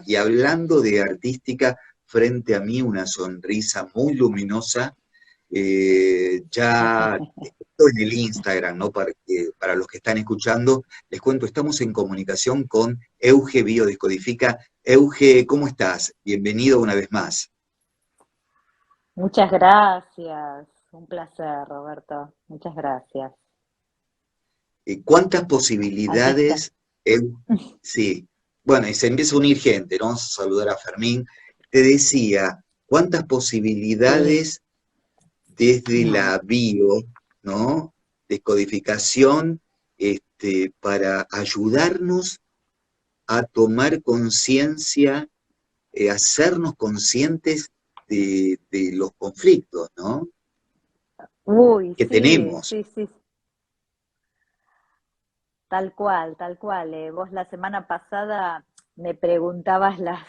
Y hablando de artística, frente a mí una sonrisa muy luminosa, ya estoy en el Instagram, ¿no? Para los que están escuchando, les cuento, estamos en comunicación con Euge Biodescodifica. Euge, ¿cómo estás? Bienvenido una vez más. Muchas gracias. Un placer, Roberto. Muchas gracias. ¿Cuántas Aquí está. posibilidades? Sí, bueno, y se empieza a unir gente, ¿no? Vamos a saludar a Fermín. Te decía, ¿cuántas Sí. posibilidades desde la bio, ¿no? Descodificación, para ayudarnos a tomar conciencia, hacernos conscientes de los conflictos, ¿no? Uy, Que sí, tenemos. sí, sí. Tal cual, tal cual. Vos la semana pasada me preguntabas las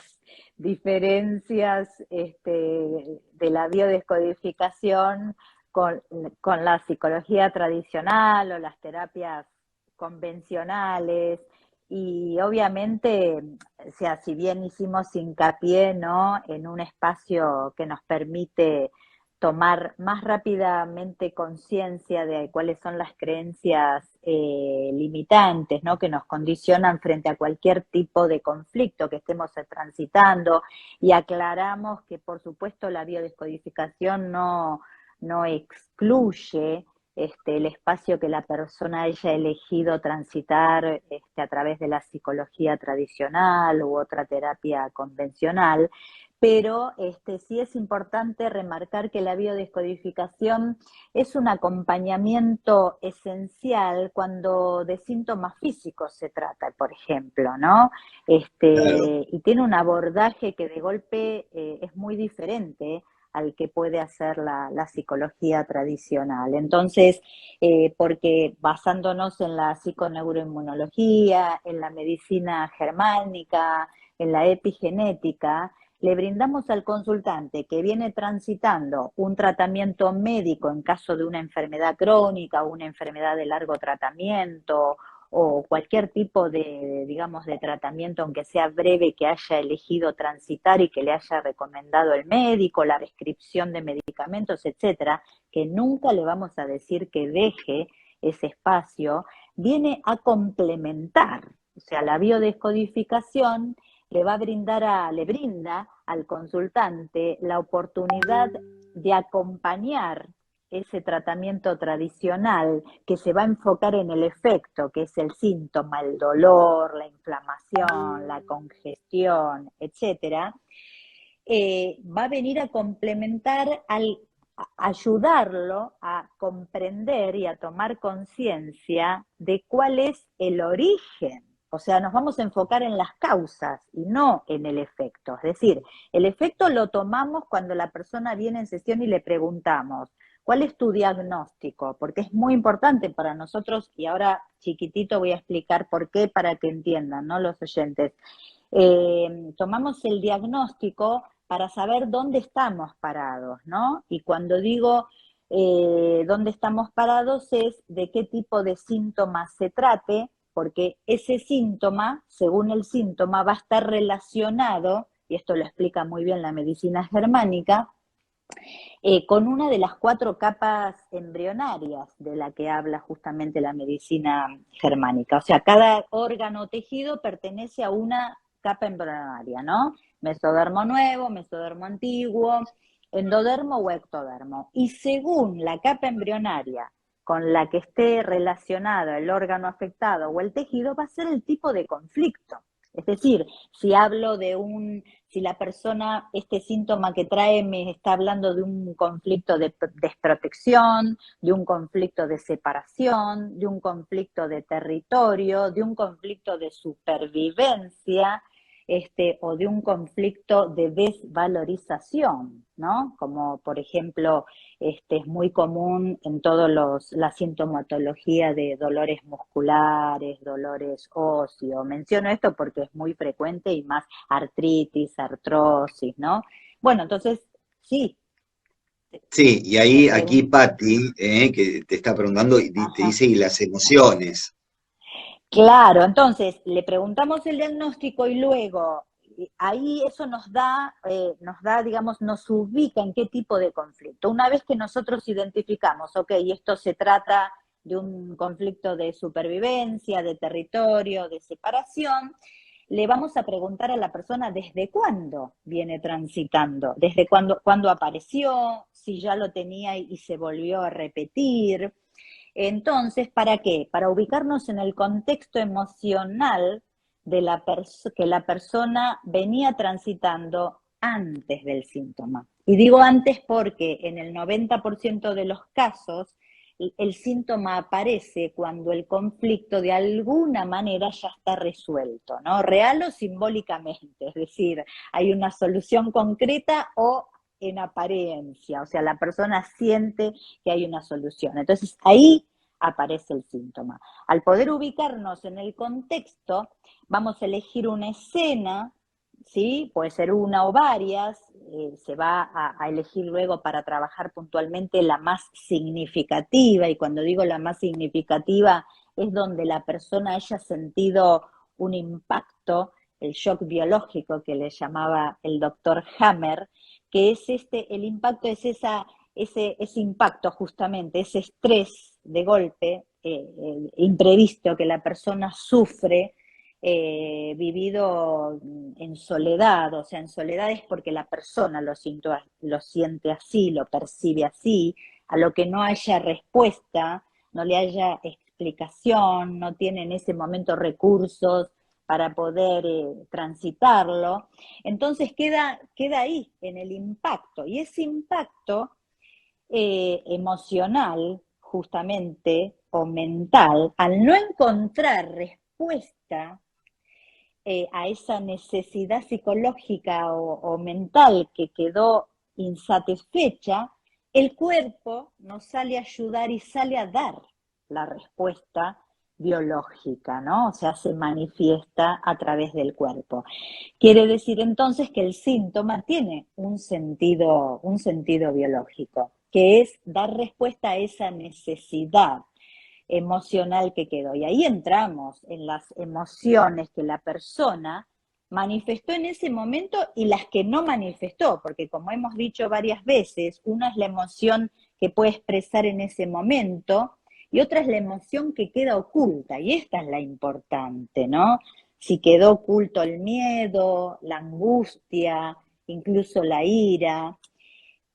diferencias de la biodescodificación con, con la psicología tradicional o las terapias convencionales. Y obviamente, o sea, si bien hicimos hincapié, ¿no?, en un espacio que nos permite tomar más rápidamente conciencia de cuáles son las creencias limitantes, ¿no?, que nos condicionan frente a cualquier tipo de conflicto que estemos transitando, y aclaramos que por supuesto la biodescodificación no excluye el espacio que la persona haya elegido transitar a través de la psicología tradicional u otra terapia convencional, pero sí es importante remarcar que la biodescodificación es un acompañamiento esencial cuando de síntomas físicos se trata, por ejemplo, ¿no? Claro. Y tiene un abordaje que de golpe es muy diferente al que puede hacer la psicología tradicional. Entonces, porque basándonos en la psiconeuroinmunología, en la medicina germánica, en la epigenética, le brindamos al consultante que viene transitando un tratamiento médico en caso de una enfermedad crónica o una enfermedad de largo tratamiento o cualquier tipo de, digamos, de tratamiento, aunque sea breve, que haya elegido transitar y que le haya recomendado el médico, la prescripción de medicamentos, etcétera, que nunca le vamos a decir que deje ese espacio, viene a complementar, o sea, la biodescodificación le brinda al consultante la oportunidad de acompañar ese tratamiento tradicional que se va a enfocar en el efecto, que es el síntoma, el dolor, la inflamación, la congestión, etcétera, va a venir a complementar a ayudarlo a comprender y a tomar conciencia de cuál es el origen. O sea, nos vamos a enfocar en las causas y no en el efecto. Es decir, el efecto lo tomamos cuando la persona viene en sesión y le preguntamos, ¿cuál es tu diagnóstico? Porque es muy importante para nosotros, y ahora chiquitito voy a explicar por qué para que entiendan, ¿no?, los oyentes. Tomamos el diagnóstico para saber dónde estamos parados, ¿no? Y cuando digo dónde estamos parados es de qué tipo de síntomas se trate, porque ese síntoma, según el síntoma, va a estar relacionado, y esto lo explica muy bien la medicina germánica, con una de las 4 capas embrionarias de la que habla justamente la medicina germánica. O sea, cada órgano o tejido pertenece a una capa embrionaria, ¿no? Mesodermo nuevo, mesodermo antiguo, endodermo o ectodermo. Y según la capa embrionaria con la que esté relacionado el órgano afectado o el tejido, va a ser el tipo de conflicto. Es decir, si hablo de si la persona, este síntoma que trae me está hablando de un conflicto de desprotección, de un conflicto de separación, de un conflicto de territorio, de un conflicto de supervivencia, o de un conflicto de desvalorización, ¿no? Como por ejemplo, es muy común en la sintomatología de dolores musculares, dolores óseos. Menciono esto porque es muy frecuente y más artritis, artrosis, ¿no? Bueno, entonces, sí, Sí, y me ahí, aquí pregunto, Patti, que te está preguntando y te ajá. dice, y las emociones. Claro, entonces le preguntamos el diagnóstico y luego ahí eso digamos, nos ubica en qué tipo de conflicto. Una vez que nosotros identificamos, ok, esto se trata de un conflicto de supervivencia, de territorio, de separación, le vamos a preguntar a la persona desde cuándo viene transitando, desde cuándo apareció, si ya lo tenía y se volvió a repetir. Entonces, ¿para qué? Para ubicarnos en el contexto emocional de que la persona venía transitando antes del síntoma. Y digo antes porque en el 90% de los casos el síntoma aparece cuando el conflicto de alguna manera ya está resuelto, ¿no? Real o simbólicamente, es decir, hay una solución concreta o en apariencia, o sea, la persona siente que hay una solución. Entonces, ahí aparece el síntoma. Al poder ubicarnos en el contexto, vamos a elegir una escena, ¿sí? Puede ser una o varias, se va a elegir luego para trabajar puntualmente la más significativa, y cuando digo la más significativa es donde la persona haya sentido un impacto, el shock biológico que le llamaba el doctor Hammer, que es el impacto es ese impacto justamente, ese estrés de golpe imprevisto que la persona sufre, vivido en soledad, o sea, en soledad es porque la persona lo siente así, lo percibe así, a lo que no haya respuesta, no le haya explicación, no tiene en ese momento recursos para poder transitarlo, entonces queda ahí, en el impacto, y ese impacto emocional, justamente, o mental, al no encontrar respuesta a esa necesidad psicológica o mental que quedó insatisfecha, el cuerpo nos sale a ayudar y sale a dar la respuesta biológica, ¿no? O sea, se manifiesta a través del cuerpo. Quiere decir entonces que el síntoma tiene un sentido biológico, que es dar respuesta a esa necesidad emocional que quedó. Y ahí entramos en las emociones que la persona manifestó en ese momento y las que no manifestó, porque como hemos dicho varias veces, una es la emoción que puede expresar en ese momento y otra es la emoción que queda oculta, y esta es la importante, ¿no? Si quedó oculto el miedo, la angustia, incluso la ira,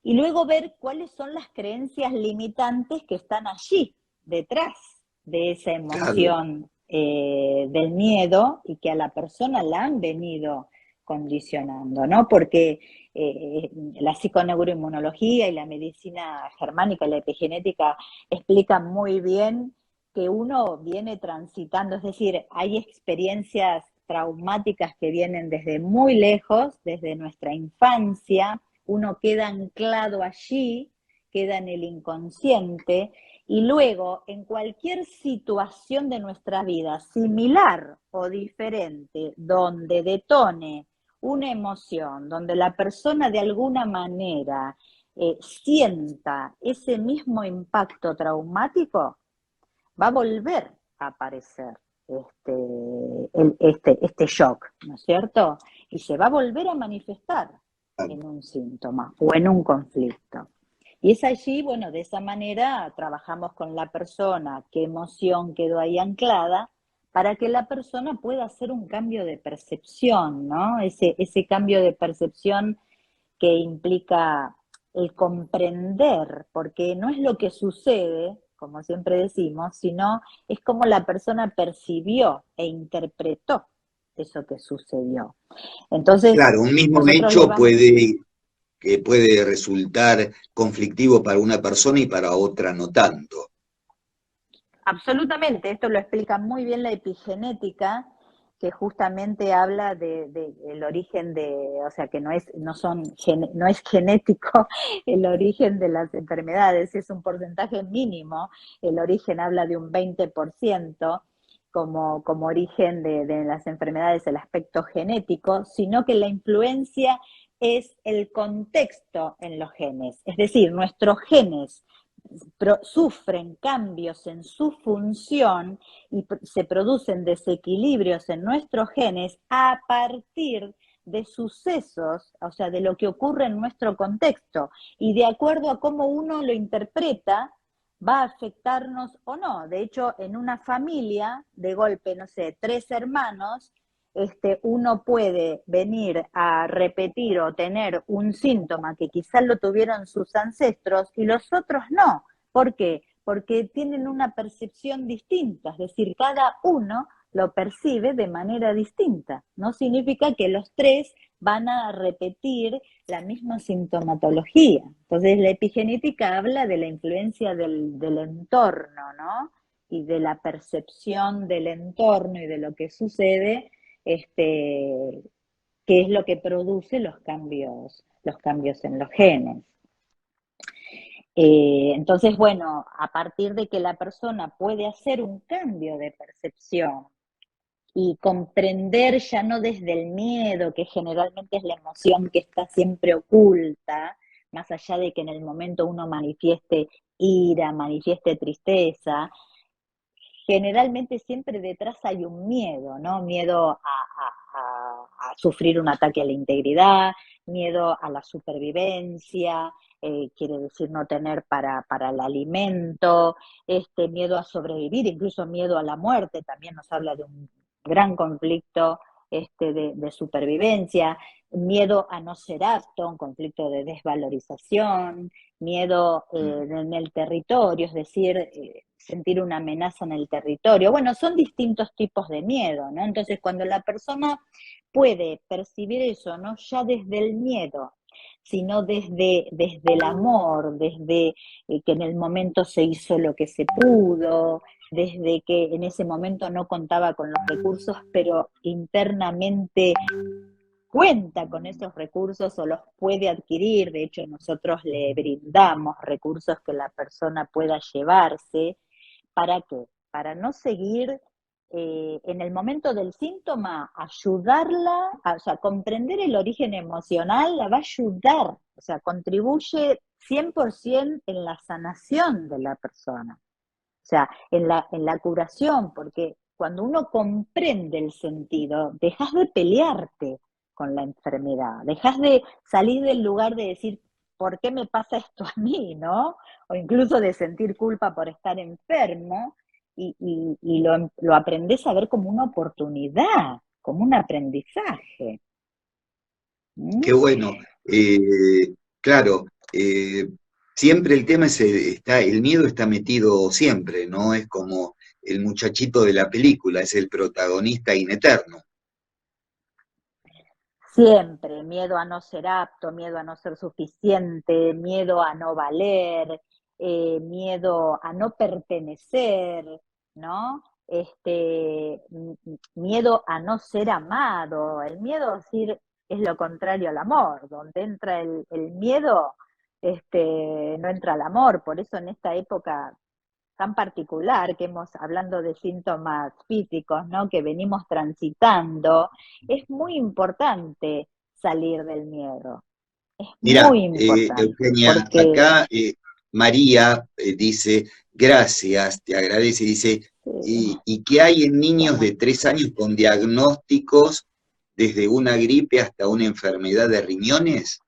y luego ver cuáles son las creencias limitantes que están allí, detrás de esa Claro. emoción del miedo, y que a la persona la han venido condicionando, ¿no? Porque la psiconeuroinmunología y la medicina germánica y la epigenética explican muy bien que uno viene transitando, es decir, hay experiencias traumáticas que vienen desde muy lejos, desde nuestra infancia, uno queda anclado allí, queda en el inconsciente, y luego en cualquier situación de nuestra vida, similar o diferente, donde detone una emoción, donde la persona de alguna manera sienta ese mismo impacto traumático, va a volver a aparecer este shock, ¿no es cierto? Y se va a volver a manifestar en un síntoma o en un conflicto. Y es allí, bueno, de esa manera trabajamos con la persona, qué emoción quedó ahí anclada, para que la persona pueda hacer un cambio de percepción, ¿no? Ese cambio de percepción que implica el comprender, porque no es lo que sucede, como siempre decimos, sino es como la persona percibió e interpretó eso que sucedió. Entonces, Claro, un mismo nosotros le hecho vamos... que puede resultar conflictivo para una persona y para otra no tanto. Absolutamente, esto lo explica muy bien la epigenética, que justamente habla de el origen o sea, que no es genético el origen de las enfermedades, es un porcentaje mínimo, el origen habla de un 20% como origen de las enfermedades, el aspecto genético, sino que la influencia es el contexto en los genes, es decir, nuestros genes sufren cambios en su función y se producen desequilibrios en nuestros genes a partir de sucesos, o sea, de lo que ocurre en nuestro contexto, y de acuerdo a cómo uno lo interpreta, va a afectarnos o no. De hecho, en una familia, de golpe, no sé, 3 hermanos, uno puede venir a repetir o tener un síntoma que quizás lo tuvieron sus ancestros y los otros no. ¿Por qué? Porque tienen una percepción distinta, es decir, cada uno lo percibe de manera distinta. No significa que los 3 van a repetir la misma sintomatología. Entonces, la epigenética habla de la influencia del entorno, ¿no? Y de la percepción del entorno y de lo que sucede, que es lo que produce los cambios en los genes. Entonces, bueno, a partir de que la persona puede hacer un cambio de percepción y comprender ya no desde el miedo, que generalmente es la emoción que está siempre oculta, más allá de que en el momento uno manifieste ira, manifieste tristeza, generalmente siempre detrás hay un miedo, ¿no? Miedo a sufrir un ataque a la integridad, miedo a la supervivencia, quiere decir no tener para el alimento, miedo a sobrevivir, incluso miedo a la muerte, también nos habla de un gran conflicto de supervivencia, miedo a no ser apto, un conflicto de desvalorización, miedo en el territorio, es decir, sentir una amenaza en el territorio. Bueno, son distintos tipos de miedo, ¿no? Entonces, cuando la persona puede percibir eso, no ya desde el miedo, sino desde el amor, desde que en el momento se hizo lo que se pudo, desde que en ese momento no contaba con los recursos, pero internamente cuenta con esos recursos o los puede adquirir. De hecho, nosotros le brindamos recursos que la persona pueda llevarse. ¿Para qué? Para no seguir en el momento del síntoma, ayudarla, o sea, comprender el origen emocional la va a ayudar, o sea, contribuye 100% en la sanación de la persona, o sea, en la curación, porque cuando uno comprende el sentido, dejas de pelearte con la enfermedad, dejas de salir del lugar de decir, ¿por qué me pasa esto a mí, no? O incluso de sentir culpa por estar enfermo, y lo aprendes a ver como una oportunidad, como un aprendizaje. Qué ¿Mm? bueno. Claro, siempre el tema el miedo está metido siempre, ¿no? Es como el muchachito de la película, es el protagonista in eterno. Siempre, miedo a no ser apto, miedo a no ser suficiente, miedo a no valer, miedo a no pertenecer, ¿no? Miedo a no ser amado. El miedo, decir, es lo contrario al amor. Donde entra el miedo, no entra el amor. Por eso en esta época tan particular que hablando de síntomas físicos, ¿no? Que venimos transitando, es muy importante salir del miedo. Es Mira, muy importante, Eugenia, porque acá María dice, gracias, te agradece, dice, ¿y qué hay en niños de 3 años con diagnósticos desde una gripe hasta una enfermedad de riñones?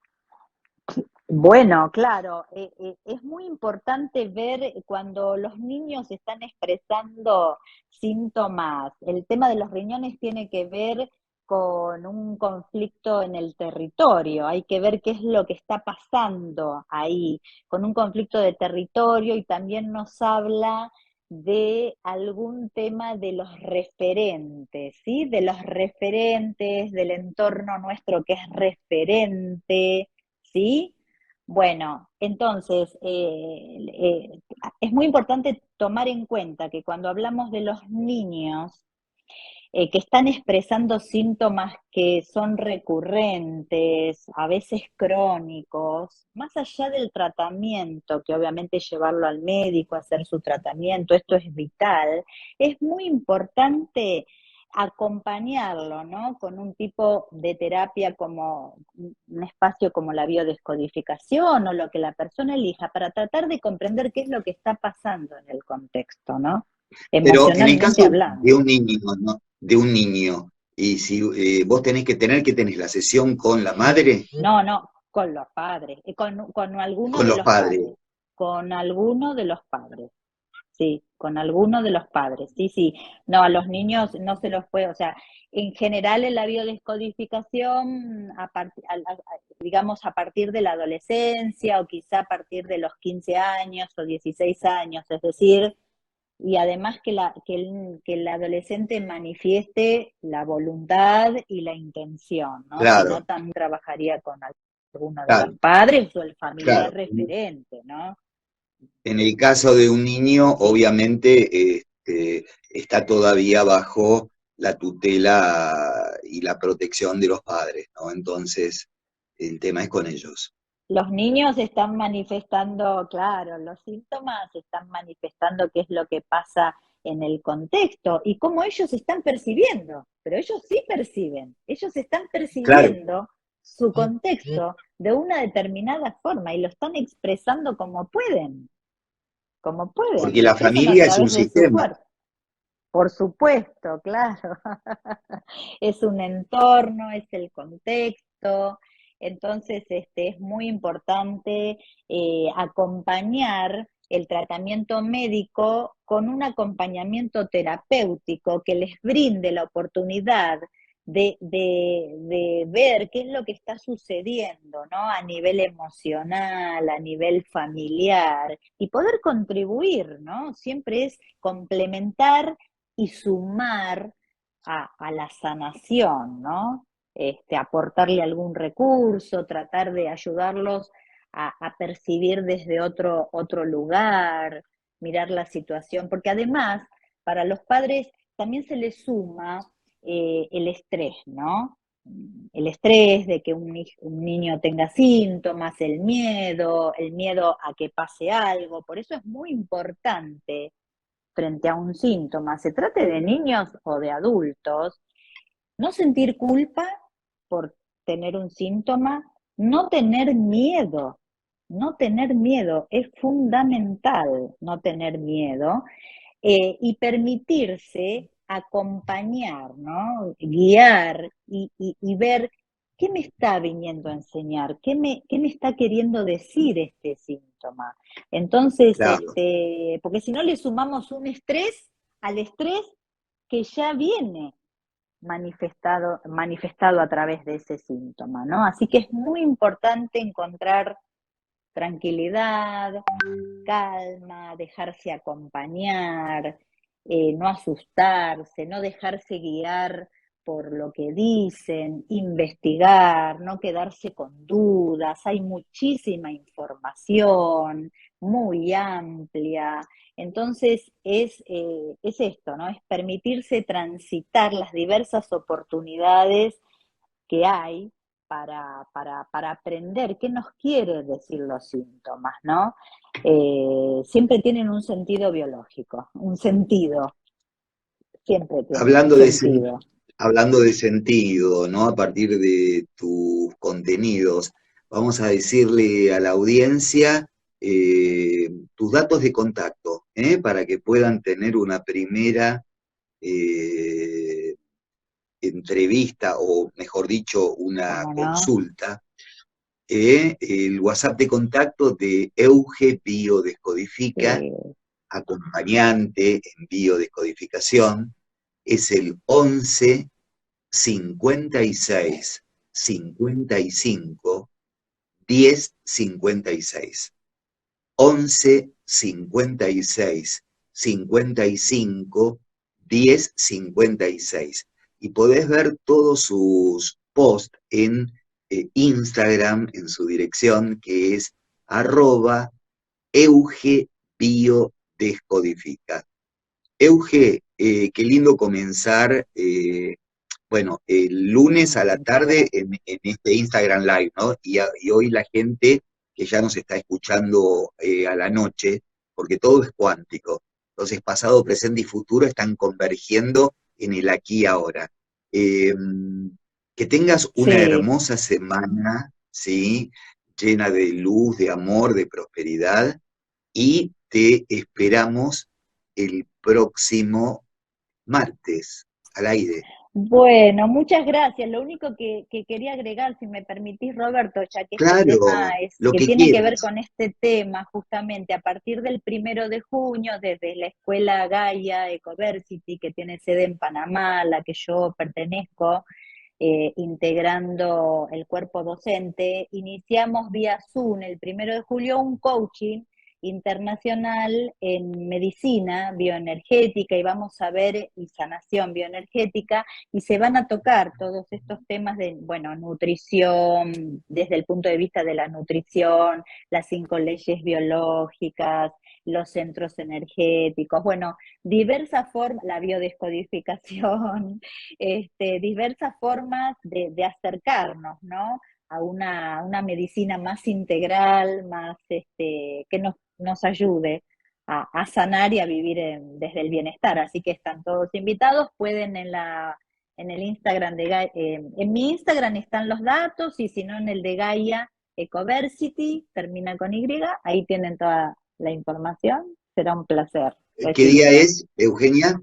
bueno, claro, es muy importante ver cuando los niños están expresando síntomas. El tema de los riñones tiene que ver con un conflicto en el territorio. Hay que ver qué es lo que está pasando ahí, con un conflicto de territorio, y también nos habla de algún tema de los referentes, ¿sí? De los referentes, del entorno nuestro que es referente, ¿sí? Bueno, entonces, es muy importante tomar en cuenta que cuando hablamos de los niños que están expresando síntomas que son recurrentes, a veces crónicos, más allá del tratamiento, que obviamente llevarlo al médico, hacer su tratamiento, esto es vital, es muy importante acompañarlo, ¿no? Con un tipo de terapia como un espacio como la biodescodificación o lo que la persona elija para tratar de comprender qué es lo que está pasando en el contexto, ¿no? Pero en el Emocionalmente caso de hablando. un niño, ¿no? De un niño, Y si vos tenés que tenés la sesión con la madre, No, no, con los padres, con alguno con de los los padres. padres, con alguno de los padres. Sí, con alguno de los padres, sí, sí. No, a los niños no se los puede, o sea, en general en la biodescodificación, digamos, a partir de la adolescencia o quizá a partir de los 15 años o 16 años, es decir, y además que el adolescente manifieste la voluntad y la intención, ¿no? Si no, Claro, también trabajaría con alguno de los claro, padres o el familiar claro. referente, ¿no? En el caso de un niño, obviamente, está todavía bajo la tutela y la protección de los padres, ¿no? Entonces, el tema es con ellos. Los niños están manifestando, claro, los síntomas están manifestando qué es lo que pasa en el contexto y cómo ellos están percibiendo, pero ellos sí perciben, ellos están Claro, percibiendo su contexto de una determinada forma y lo están expresando como pueden, porque lo la expresan a familia es un través de su sistema. cuerpo. Por supuesto, claro. Es un entorno, es el contexto. Entonces, es muy importante acompañar el tratamiento médico con un acompañamiento terapéutico que les brinde la oportunidad de ver qué es lo que está sucediendo, ¿no? A nivel emocional, a nivel familiar, y poder contribuir, ¿no? Siempre es complementar y sumar a la sanación, ¿no? Aportarle algún recurso, tratar de ayudarlos a percibir desde otro lugar, mirar la situación, porque además para los padres también se les suma el estrés, ¿no? El estrés de que un niño tenga síntomas, el miedo a que pase algo, por eso es muy importante frente a un síntoma, se trate de niños o de adultos, no sentir culpa por tener un síntoma, no tener miedo, no tener miedo, es fundamental no tener miedo y permitirse acompañar, ¿no? Guiar y ver qué me está viniendo a enseñar, qué me está queriendo decir este síntoma. Entonces, Claro, porque si no le sumamos un estrés al estrés que ya viene manifestado a través de ese síntoma, ¿no? Así que es muy importante encontrar tranquilidad, calma, dejarse acompañar, no asustarse, no dejarse guiar por lo que dicen, investigar, no quedarse con dudas. Hay muchísima información muy amplia. Entonces es esto, ¿no? Es permitirse transitar las diversas oportunidades que hay para aprender qué nos quieren decir los síntomas, ¿no? Siempre tienen un sentido biológico, un sentido, siempre tienen un hablando de, sen- sentido. hablando de sentido, ¿no? A partir de tus contenidos, vamos a decirle a la audiencia tus datos de contacto, para que puedan tener una primera eh, entrevista o, mejor dicho, una ¿Cómo no? consulta. El WhatsApp de contacto de Euge Biodescodifica, Eh, acompañante en biodescodificación, es el 11 56 55 10 56. 11 56 55 10 56. Y podés ver todos sus posts en Instagram, en su dirección, que es arroba eugebiodescodifica. Euge, qué lindo comenzar, bueno, el lunes a la muchas tarde gracias. en este Instagram Live, ¿no? Y hoy la gente que ya nos está escuchando a la noche, porque todo es cuántico. Entonces, pasado, presente y futuro están convergiendo en el aquí y ahora. Eh, que tengas una Sí, hermosa semana, ¿sí? Llena de luz, de amor, de prosperidad, y te esperamos el próximo martes al aire. Bueno, muchas gracias. Lo único que quería agregar, si me permitís, Roberto, ya que este tema Claro, es lo que que tiene que ver quieras. con este tema, justamente a partir del 1 de junio, desde la escuela Gaia Ecoversity, que tiene sede en Panamá, a la que yo pertenezco, integrando el cuerpo docente, iniciamos vía Zoom el 1 de julio un coaching internacional en medicina bioenergética y vamos a ver y sanación bioenergética y se van a tocar todos estos temas de, bueno, nutrición, desde el punto de vista de la nutrición, las 5 leyes biológicas, los centros energéticos, bueno, diversas formas, la biodescodificación, diversas formas de acercarnos, ¿no? A una medicina más integral, más que nos ayude a sanar y a vivir desde el bienestar. Así que están todos invitados, pueden en el Instagram de Gaia, en mi Instagram están los datos y si no en el de Gaia Ecoversity, termina con Y, ahí tienen toda la información. Será un placer ¿Qué día recibirlos. es, Eugenia?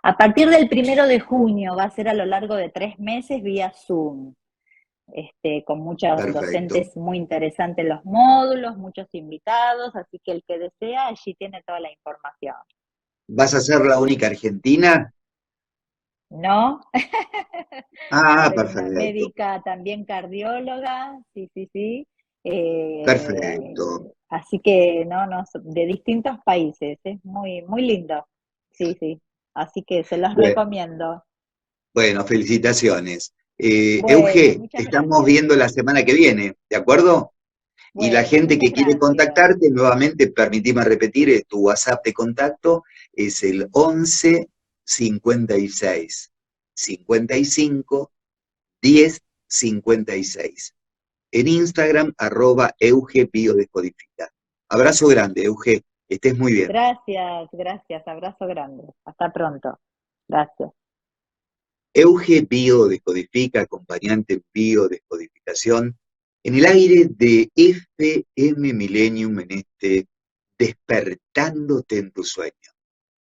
A partir del 1 de junio va a ser a lo largo de 3 meses vía Zoom, con muchos Perfecto. docentes muy interesantes los módulos, muchos invitados, así que el que desea allí tiene toda la información. ¿Vas a ser la única argentina? ¿No? Ah, Soy una perfecto, médica también cardióloga, sí, sí, sí. perfecto. Así que no, de distintos países, es muy, muy lindo. Sí, sí. Así que se los Bue- recomiendo. Bueno, felicitaciones. Bueno, Euge, muchas estamos gracias. viendo la semana que viene, ¿de acuerdo? Y la Bueno, gente muchas que quiere gracias. contactarte, nuevamente, permitime repetir, tu WhatsApp de contacto es el 11 56 55 10 56. En Instagram, @Euge Biodescodifica. Abrazo grande, Euge, que estés muy bien. Gracias, gracias. Abrazo grande. Hasta pronto. Gracias. Euge Biodescodifica, acompañante en biodescodificación, en el aire de FM Millennium en este Despertándote en tu sueño.